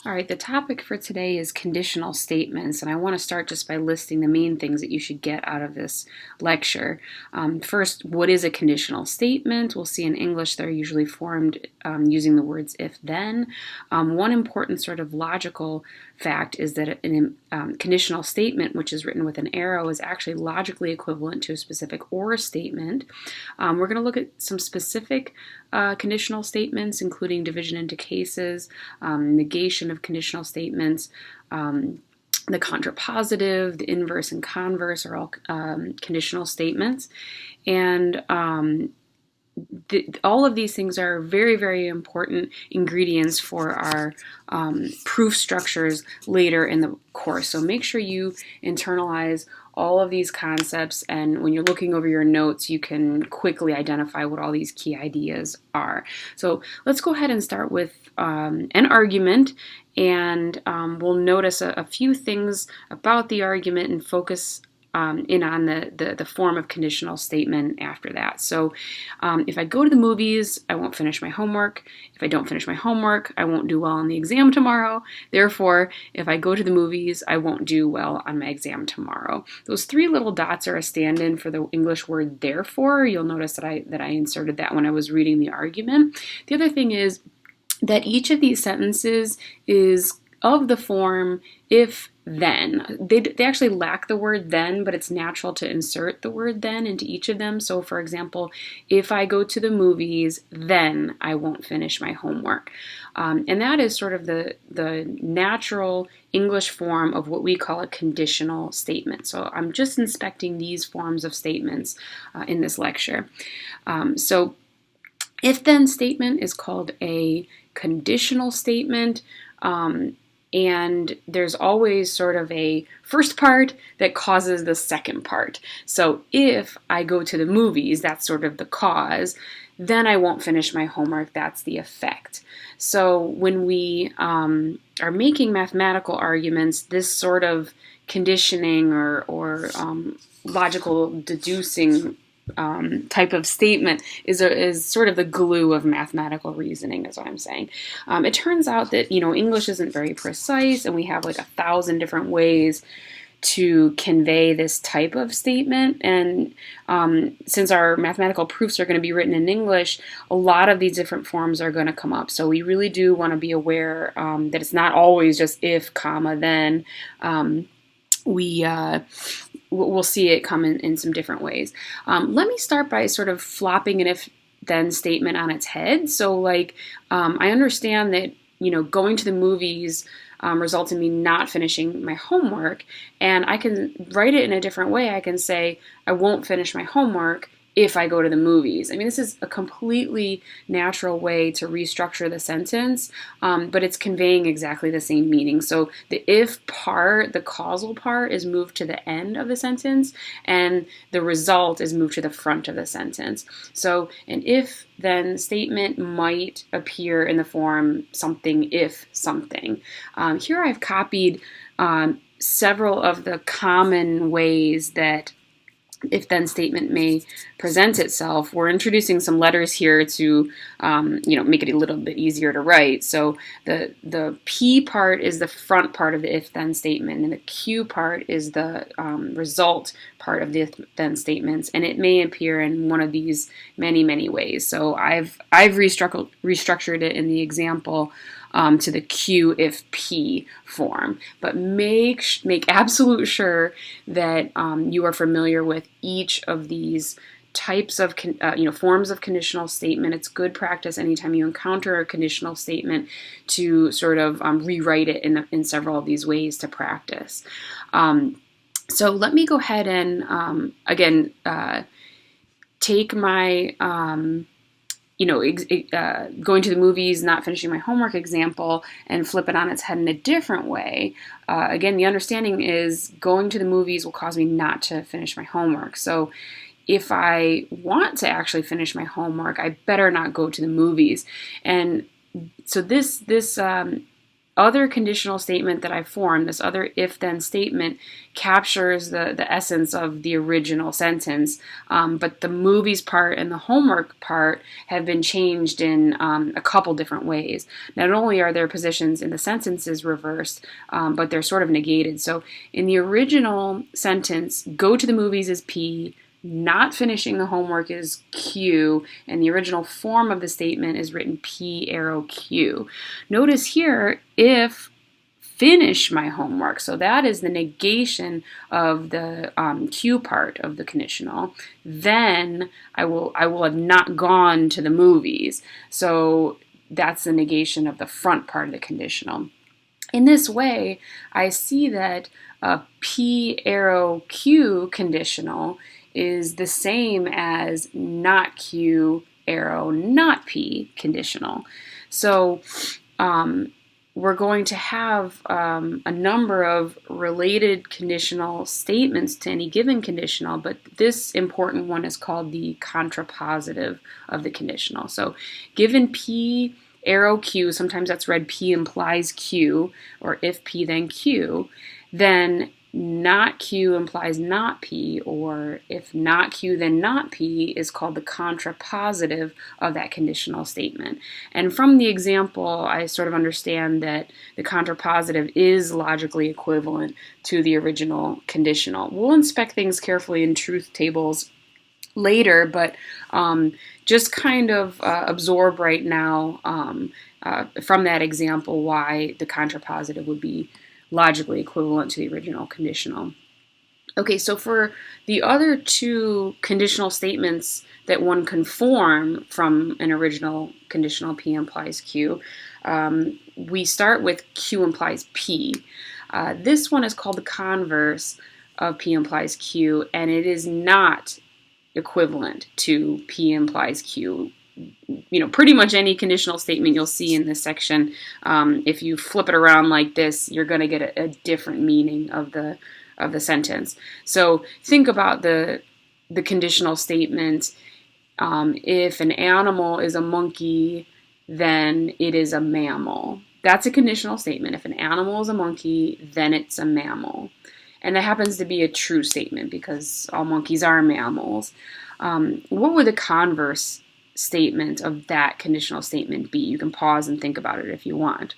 All right, the topic for today is conditional statements, and I want to start just by listing the main things that you should get out of this lecture. First, what is a conditional statement? We'll see in English they're usually formed using the words if-then. One important sort of logical fact is that a conditional statement, which is written with an arrow, is actually logically equivalent to a specific or statement. We're going to look at some specific conditional statements, including division into cases, negation of conditional statements, the contrapositive, the inverse, and converse are all conditional statements. And all of these things are very, very important ingredients for our proof structures later in the course. So make sure you internalize all of these concepts, and when you're looking over your notes, you can quickly identify what all these key ideas are. So let's go ahead and start with an argument, and we'll notice a few things about the argument and focus in on the form of conditional statement after that. So if I go to the movies, I won't finish my homework. If I don't finish my homework, I won't do well on the exam tomorrow. Therefore, if I go to the movies, I won't do well on my exam tomorrow. Those three little dots are a stand-in for the English word therefore. You'll notice that I inserted that when I was reading the argument. The other thing is that each of these sentences is of the form if then. They actually lack the word then, but it's natural to insert the word then into each of them. So for example, if I go to the movies, then I won't finish my homework. And that is sort of the natural English form of what we call a conditional statement. So I'm just inspecting these forms of statements in this lecture. So if-then statement is called a conditional statement. And there's always sort of a first part that causes the second part. So if I go to the movies, that's sort of the cause, then I won't finish my homework, that's the effect. So when we are making mathematical arguments, this sort of conditioning or logical deducing type of statement is sort of the glue of mathematical reasoning, is what I'm saying. It turns out that English isn't very precise, and we have like 1,000 different ways to convey this type of statement. And since our mathematical proofs are going to be written in English, a lot of these different forms are going to come up. So we really do want to be aware that it's not always just if, comma, then. We'll see it come in some different ways. Let me start by sort of flopping an if-then statement on its head. So like, I understand that, going to the movies results in me not finishing my homework, and I can write it in a different way. I can say, I won't finish my homework if I go to the movies. I mean, this is a completely natural way to restructure the sentence, but it's conveying exactly the same meaning. So the if part, the causal part, is moved to the end of the sentence, and the result is moved to the front of the sentence. So an if-then statement might appear in the form something if something. Here I've copied several of the common ways that if-then statement may present itself. We're introducing some letters here to, make it a little bit easier to write. So the P part is the front part of the if-then statement, and the Q part is the result part of the if-then statements, and it may appear in one of these many, many ways. So I've restructured it in the example to the Q if P form, but make absolute sure that you are familiar with each of these types of forms of conditional statement. It's good practice anytime you encounter a conditional statement to sort of rewrite it in several of these ways to practice. So let me go ahead and again take my going to the movies, not finishing my homework example, and flip it on its head in a different way. Again, the understanding is going to the movies will cause me not to finish my homework. So if I want to actually finish my homework, I better not go to the movies. And so this other conditional statement that I formed, this other if-then statement, captures the essence of the original sentence, but the movies part and the homework part have been changed in a couple different ways. Not only are their positions in the sentences reversed, but they're sort of negated. So in the original sentence, go to the movies is P, not finishing the homework is Q, and the original form of the statement is written P arrow Q. Notice here, if finish my homework, so that is the negation of the Q part of the conditional, then I will have not gone to the movies. So that's the negation of the front part of the conditional. In this way, I see that a P arrow Q conditional is the same as not Q arrow not P conditional. So we're going to have a number of related conditional statements to any given conditional, but this important one is called the contrapositive of the conditional. So given P arrow Q, sometimes that's read P implies Q, or if P then Q, then not Q implies not P, or if not Q then not P is called the contrapositive of that conditional statement. And from the example, I sort of understand that the contrapositive is logically equivalent to the original conditional. We'll inspect things carefully in truth tables later, but just kind of absorb right now from that example why the contrapositive would be logically equivalent to the original conditional. Okay, so for the other two conditional statements that one can form from an original conditional P implies Q, we start with Q implies P. This one is called the converse of P implies Q, and it is not equivalent to P implies Q. Pretty much any conditional statement you'll see in this section, if you flip it around like this, you're going to get a different meaning of the sentence. So think about the conditional statement. If an animal is a monkey, then it is a mammal. That's a conditional statement. If an animal is a monkey, then it's a mammal. And that happens to be a true statement because all monkeys are mammals. What would the converse statement of that conditional statement be? You can pause and think about it if you want.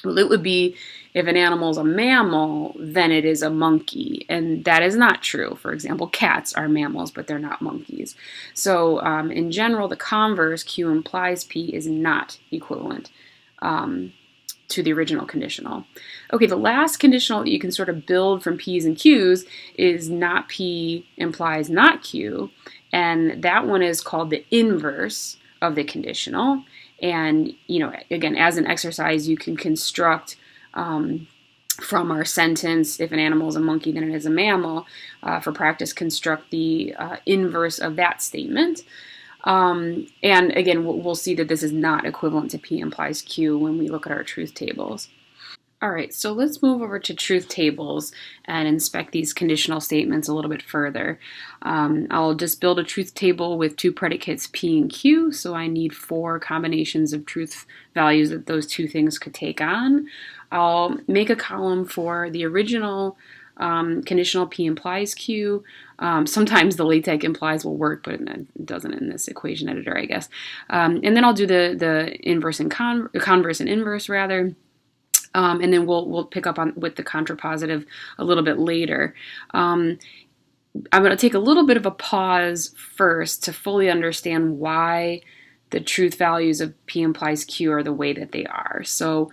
Well, it would be, if an animal is a mammal, then it is a monkey. And that is not true. For example, cats are mammals, but they're not monkeys. So in general, the converse, Q implies P, is not equivalent to the original conditional. Okay, the last conditional that you can sort of build from P's and Q's is not P implies not Q. And that one is called the inverse of the conditional. And, again, as an exercise, you can construct from our sentence, if an animal is a monkey, then it is a mammal. For practice, construct the inverse of that statement. And again, we'll see that this is not equivalent to P implies Q when we look at our truth tables. All right, so let's move over to truth tables and inspect these conditional statements a little bit further. I'll just build a truth table with two predicates P and Q, so I need 4 combinations of truth values that those two things could take on. I'll make a column for the original conditional P implies Q. Sometimes the LaTeX implies will work, but it doesn't in this equation editor, I guess. And then I'll do the inverse and converse and inverse rather. And then we'll pick up on with the contrapositive a little bit later. I'm going to take a little bit of a pause first to fully understand why the truth values of P implies Q are the way that they are. So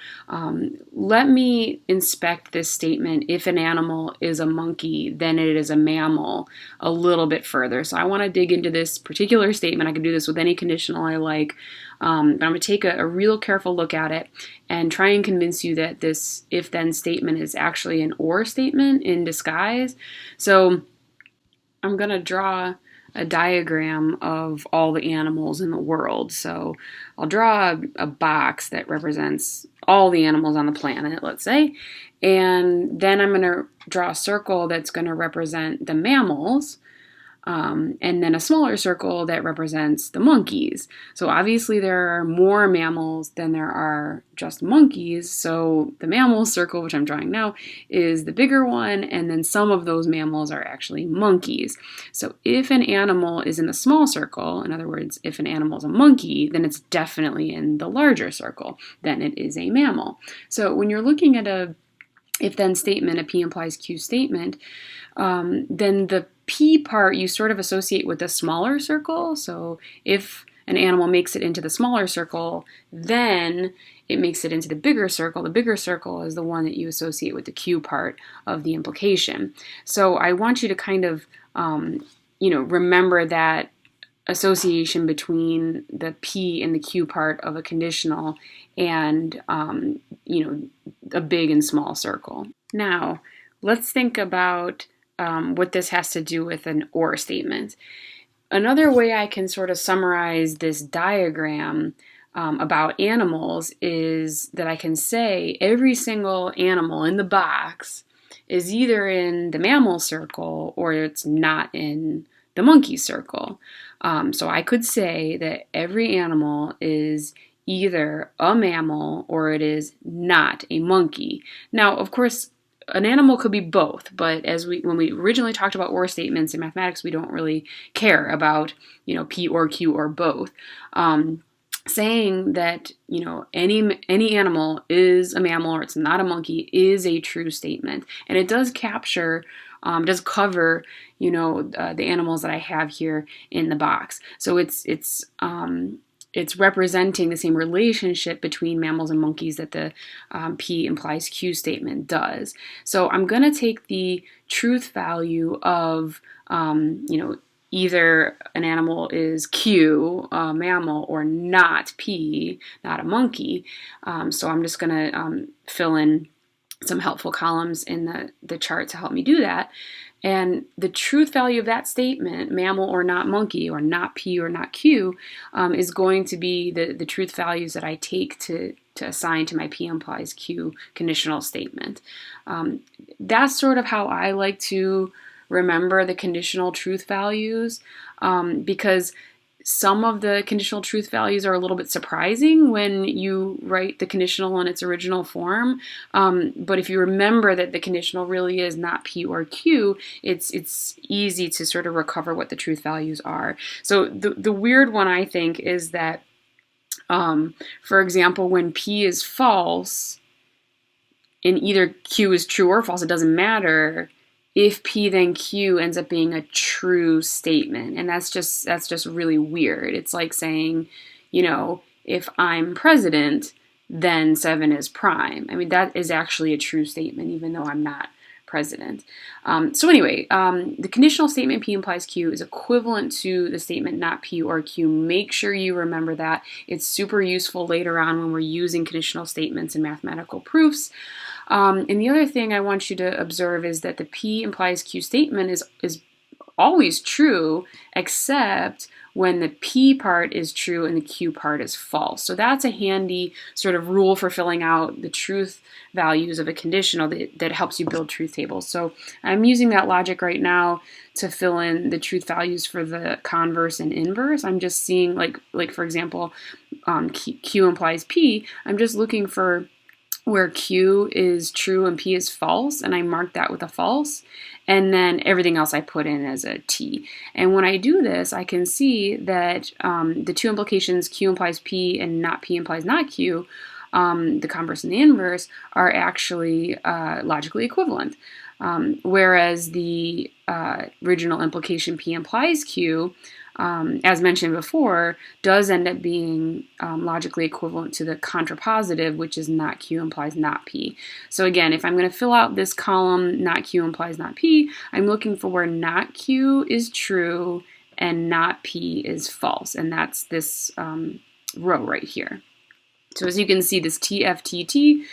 let me inspect this statement, if an animal is a monkey, then it is a mammal, a little bit further. So I want to dig into this particular statement. I can do this with any conditional I like. But I'm going to take a real careful look at it and try and convince you that this if-then statement is actually an or statement in disguise. So I'm going to draw a diagram of all the animals in the world. So I'll draw a box that represents all the animals on the planet, let's say, and then I'm going to draw a circle that's going to represent the mammals. and then a smaller circle that represents the monkeys. So obviously there are more mammals than there are just monkeys. So the mammal circle, which I'm drawing now, is the bigger one, and then some of those mammals are actually monkeys. So if an animal is in the small circle, in other words, if an animal is a monkey, then it's definitely in the larger circle. Then it is a mammal. So when you're looking at a if-then statement, a P implies Q statement, then the P part you sort of associate with the smaller circle. So if an animal makes it into the smaller circle, then it makes it into the bigger circle. The bigger circle is the one that you associate with the Q part of the implication. So I want you to kind of, remember that association between the P and the Q part of a conditional and, a big and small circle. Now, let's think about what this has to do with an or statement. Another way I can sort of summarize this diagram about animals is that I can say every single animal in the box is either in the mammal circle or it's not in the monkey circle. So I could say that every animal is either a mammal or it is not a monkey. Now, of course, an animal could be both, but when we originally talked about or statements in mathematics, we don't really care about, P or Q or both. Saying that, any animal is a mammal or it's not a monkey is a true statement. And it does capture, does cover, the animals that I have here in the box. So it's representing the same relationship between mammals and monkeys that the P implies Q statement does. So I'm going to take the truth value of, either an animal is Q, a mammal, or not P, not a monkey. So I'm just going to fill in some helpful columns in the chart to help me do that. And the truth value of that statement, mammal or not monkey, or not P or not Q, is going to be the truth values that I take to assign to my P implies Q conditional statement. That's sort of how I like to remember the conditional truth values, because some of the conditional truth values are a little bit surprising when you write the conditional in its original form. But if you remember that the conditional really is not P or Q, it's easy to sort of recover what the truth values are. So the weird one, I think, is that, for example, when P is false, and either Q is true or false, it doesn't matter if P then Q ends up being a true statement. And that's just really weird. It's like saying, if I'm president, then 7 is prime. I mean, that is actually a true statement, even though I'm not president. So anyway, the conditional statement P implies Q is equivalent to the statement not P or Q. Make sure you remember that. It's super useful later on when we're using conditional statements in mathematical proofs. And the other thing I want you to observe is that the P implies Q statement is always true, except when the P part is true and the Q part is false. So that's a handy sort of rule for filling out the truth values of a conditional that helps you build truth tables. So I'm using that logic right now to fill in the truth values for the converse and inverse. I'm just seeing, like for example, Q implies P. I'm just looking for where Q is true and P is false, and I mark that with a false, and then everything else I put in as a T. And when I do this, I can see that the two implications, Q implies P and not P implies not Q, the converse and the inverse, are actually logically equivalent. Whereas the original implication P implies Q, as mentioned before, does end up being logically equivalent to the contrapositive, which is not Q implies not P. So again, if I'm going to fill out this column, not Q implies not P, I'm looking for where not Q is true and not P is false. And that's this row right here. So as you can see, this TFTT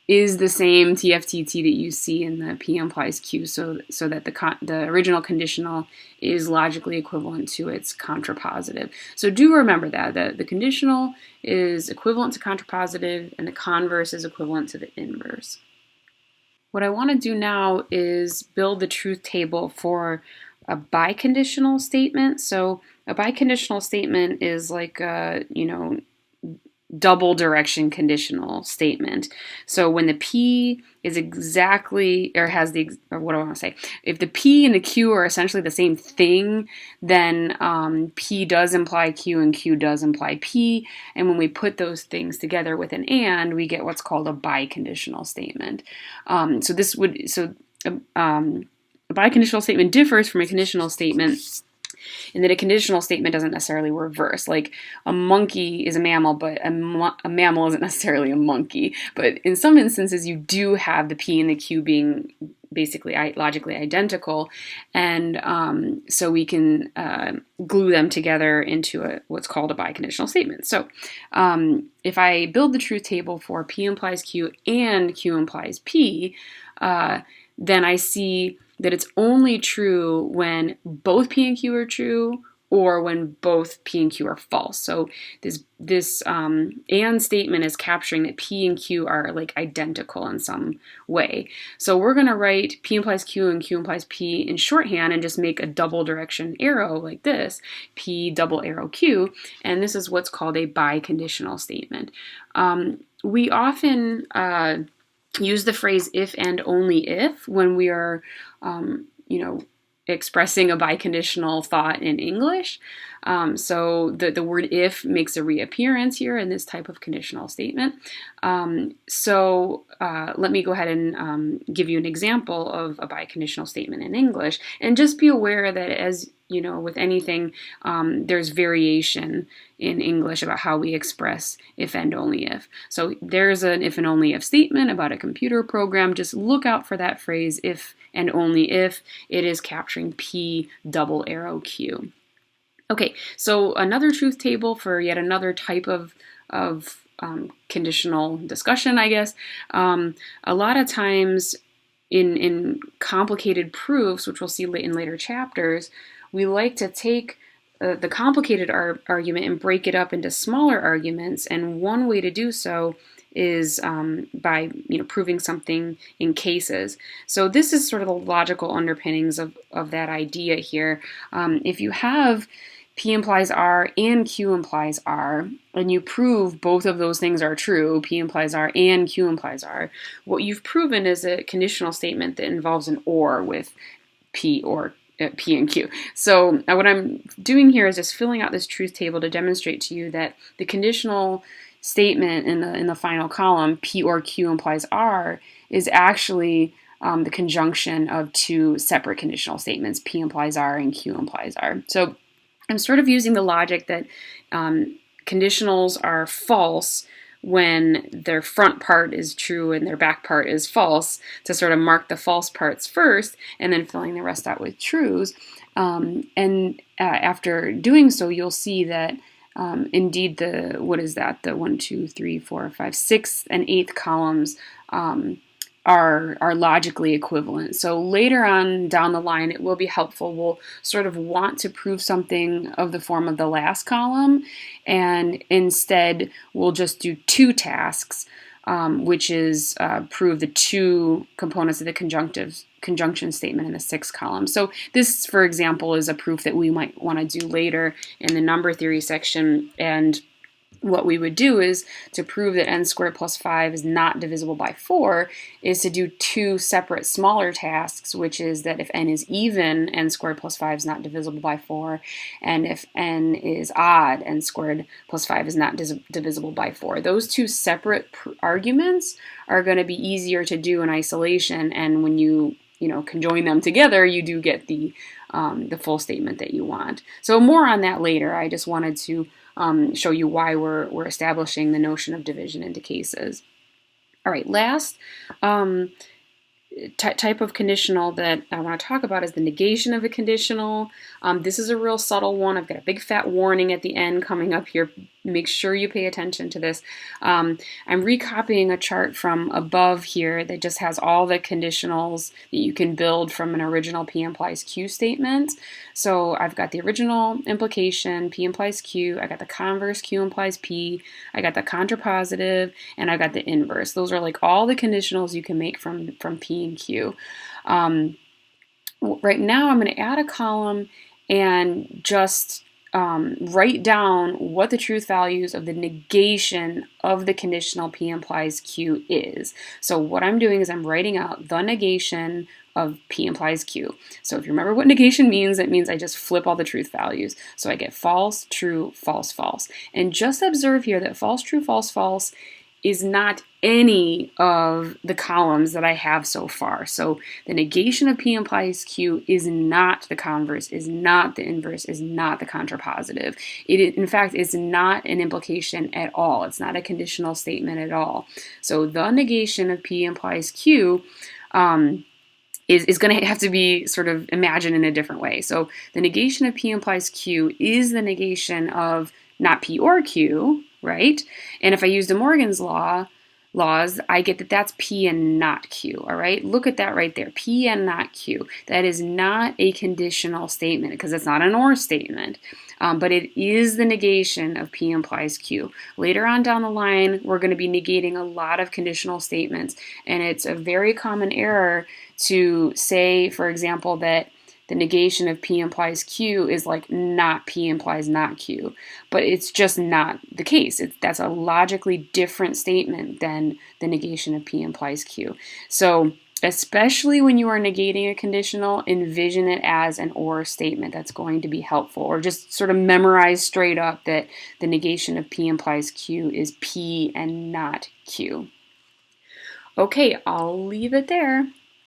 is the same TFTT that you see in the P implies Q, so that the original conditional is logically equivalent to its contrapositive. So do remember that the conditional is equivalent to contrapositive and the converse is equivalent to the inverse. What I want to do now is build the truth table for a biconditional statement. So a biconditional statement is like a, double direction conditional statement. So when the P is exactly, or has the, or what do I want to say? If the P and the Q are essentially the same thing, then P does imply Q and Q does imply P. And when we put those things together with an and, we get what's called a biconditional statement. A biconditional statement differs from a conditional statement in that a conditional statement doesn't necessarily reverse. Like a monkey is a mammal, but a mammal isn't necessarily a monkey. But in some instances, you do have the P and the Q being basically logically identical, and so we can glue them together into what's called a biconditional statement. So if I build the truth table for P implies Q and Q implies P, then I see that it's only true when both P and Q are true or when both P and Q are false. So this and statement is capturing that P and Q are like identical in some way. So we're going to write P implies Q and Q implies P in shorthand and just make a double direction arrow like this, P double arrow Q, and this is what's called a biconditional statement. We often use the phrase if and only if when we are, expressing a biconditional thought in English. So the word if makes a reappearance here in this type of conditional statement. So let me go ahead and give you an example of a biconditional statement in English. And just be aware that as with anything, there's variation in English about how we express if and only if. So there's an if and only if statement about a computer program. Just look out for that phrase if and only if it is capturing P double arrow Q. Okay, so another truth table for yet another type of conditional discussion, I guess. A lot of times in complicated proofs, which we'll see in later chapters, we like to take the complicated argument and break it up into smaller arguments, and one way to do so is by proving something in cases. So this is sort of the logical underpinnings of that idea here. If you have P implies R and Q implies R, and you prove both of those things are true, P implies R and Q implies R, what you've proven is a conditional statement that involves an or with P and Q. So what I'm doing here is just filling out this truth table to demonstrate to you that the conditional statement in the final column, P or Q implies R, is actually the conjunction of two separate conditional statements, P implies R and Q implies R. So I'm sort of using the logic that conditionals are false when their front part is true and their back part is false, to sort of mark the false parts first and then filling the rest out with trues. After doing so, you'll see that indeed the 1, 2, 3, 4, 5, 6, and 8th columns are logically equivalent. So later on down the line, it will be helpful. We'll sort of want to prove something of the form of the last column, and instead we'll just do two tasks, which is prove the two components of the conjunction statement in the 6th column. So this, for example, is a proof that we might want to do later in the number theory section. And what we would do is to prove that n squared plus 5 is not divisible by 4 is to do two separate smaller tasks, which is that if n is even, n squared plus 5 is not divisible by 4, and if n is odd, n squared plus 5 is not divisible by 4. Those two separate arguments are going to be easier to do in isolation, and when you conjoin them together, you do get the full statement that you want. So more on that later. I just wanted to show you why we're establishing the notion of division into cases. All right, last type of conditional that I want to talk about is the negation of a conditional. This is a real subtle one. I've got a big fat warning at the end coming up here. Make sure you pay attention to this. I'm recopying a chart from above here that just has all the conditionals that you can build from an original P implies Q statement. So I've got the original implication, P implies Q. I got the converse, Q implies P. I got the contrapositive, and I got the inverse. Those are like all the conditionals you can make from P and Q. Right now I'm going to add a column and just write down what the truth values of the negation of the conditional P implies Q is. So what I'm doing is I'm writing out the negation of P implies Q. So if you remember what negation means, it means I just flip all the truth values. So I get false, true, false, false. And just observe here that false, true, false, false is not any of the columns that I have so far. So the negation of P implies Q is not the converse, is not the inverse, is not the contrapositive. It, in fact, is not an implication at all. It's not a conditional statement at all. So the negation of P implies Q is going to have to be sort of imagined in a different way. So the negation of P implies Q is the negation of not P or Q, right? And if I use De Morgan's laws, I get that that's P and not Q, all right? Look at that right there, P and not Q. That is not a conditional statement because it's not an or statement, but it is the negation of P implies Q. Later on down the line, we're going to be negating a lot of conditional statements, and it's a very common error to say, for example, that the negation of P implies Q is like not P implies not Q. But it's just not the case. That's a logically different statement than the negation of P implies Q. So especially when you are negating a conditional, envision it as an or statement. That's going to be helpful. Or just sort of memorize straight up that the negation of P implies Q is P and not Q. Okay, I'll leave it there.